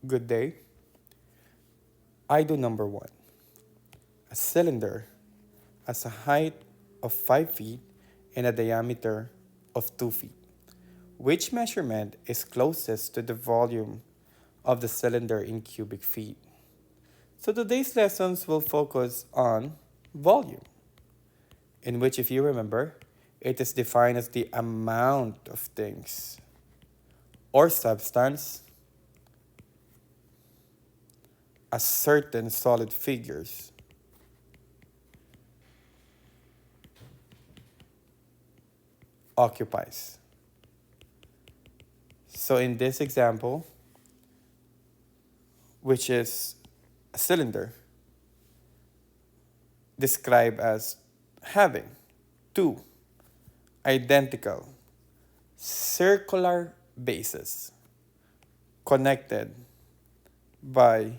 Good day. I do number one. A cylinder has a height of 5 feet and a diameter of 2 feet. Which measurement is closest to the volume of the cylinder in cubic feet? So today's lessons will focus on volume, in which, if you remember, it is defined as the amount of things or substance a certain solid figures occupies. So in this example, which is a cylinder, described as having two identical circular bases connected by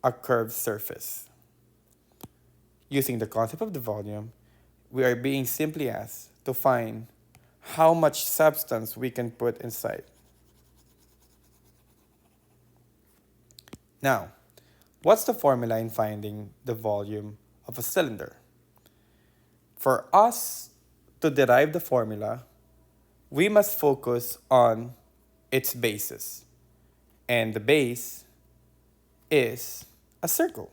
a curved surface. Using the concept of the volume, we are being simply asked to find how much substance we can put inside. Now, what's the formula in finding the volume of a cylinder? For us to derive the formula, we must focus on its basis. And the base is a circle.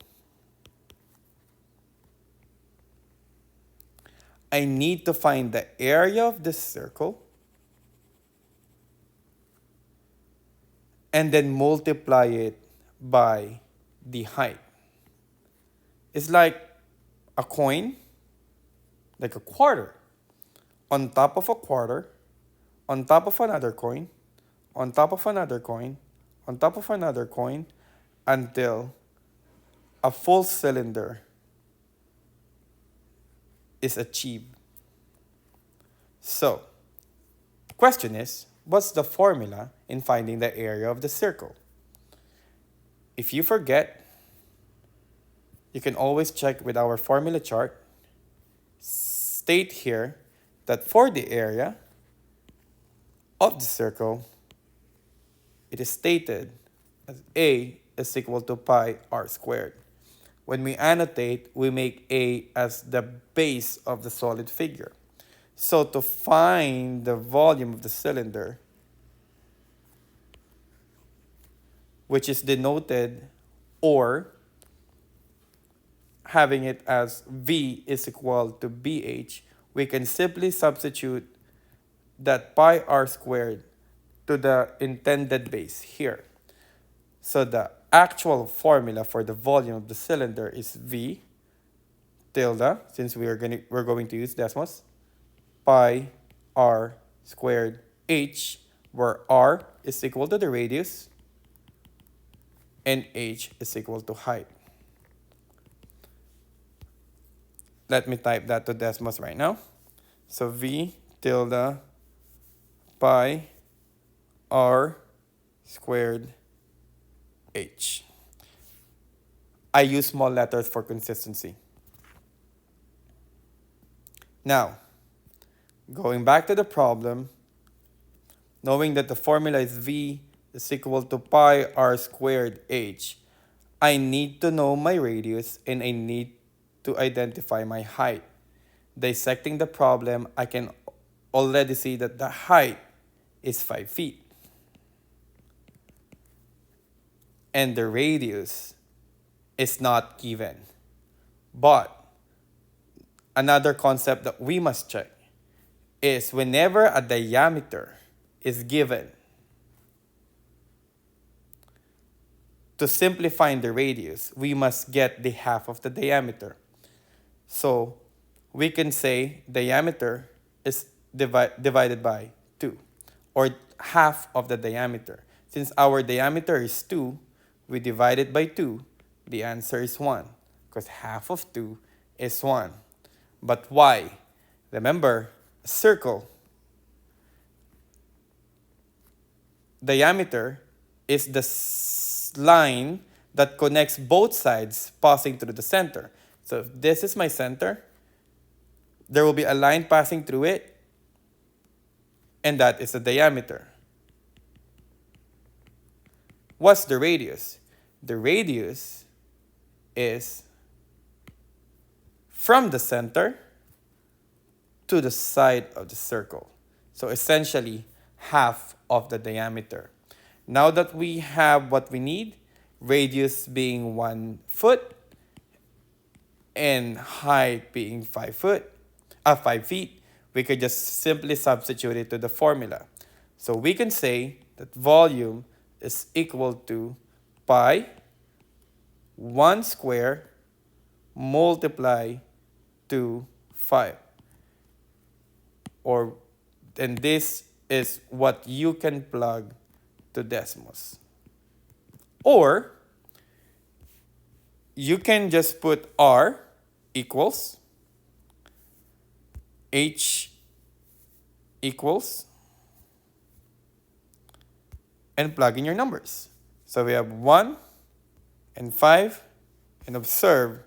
I need to find the area of this circle and then multiply it by the height. It's like a coin, like a quarter, on top of a quarter, on top of another coin, on top of another coin, on top of another coin, until a full cylinder is achieved. So, question is, what's the formula in finding the area of the circle? If you forget, you can always check with our formula chart. State here that for the area of the circle, it is stated as A is equal to pi r squared. When we annotate, we make A as the base of the solid figure. So to find the volume of the cylinder, which is denoted or having it as V is equal to BH, we can simply substitute that pi r squared to the intended base here. So the actual formula for the volume of the cylinder is V tilde, since we're going to use Desmos, pi r squared h, where r is equal to the radius and h is equal to height. Let me type that to Desmos right now. So V tilde pi r squared h. I use small letters for consistency. Now, going back to the problem, knowing that the formula is V is equal to pi r squared h, I need to know my radius and I need to identify my height. Dissecting the problem, I can already see that the height is 5 feet. And the radius is not given. But another concept that we must check is whenever a diameter is given, to simplify the radius, we must get the half of the diameter. So we can say diameter is divided by 2, or half of the diameter. Since our diameter is 2, we divide it by 2, the answer is 1, because half of 2 is 1. But why? Remember, a circle, diameter is the line that connects both sides passing through the center. So if this is my center, there will be a line passing through it, and that is the diameter. What's the radius? The radius is from the center to the side of the circle. So essentially, half of the diameter. Now that we have what we need, radius being 1 foot and height being 5 feet, we could just simply substitute it to the formula. So we can say that volume is equal to pi 1 square multiply to 5. And this is what you can plug to Desmos. Or you can just put R equals H equals and plug in your numbers. So we have 1 and 5, and observe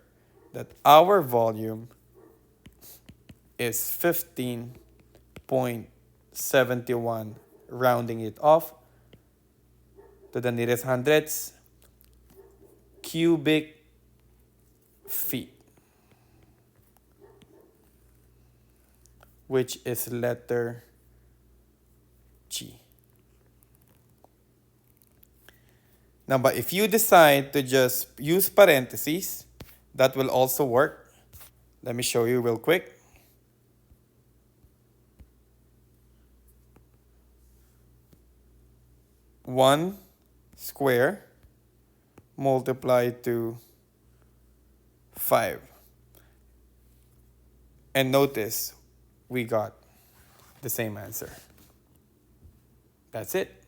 that our volume is 15.71, rounding it off to the nearest hundredths, cubic feet, which is letter G. Now, but if you decide to just use parentheses, that will also work. Let me show you real quick. One square multiplied to 5. And notice we got the same answer. That's it.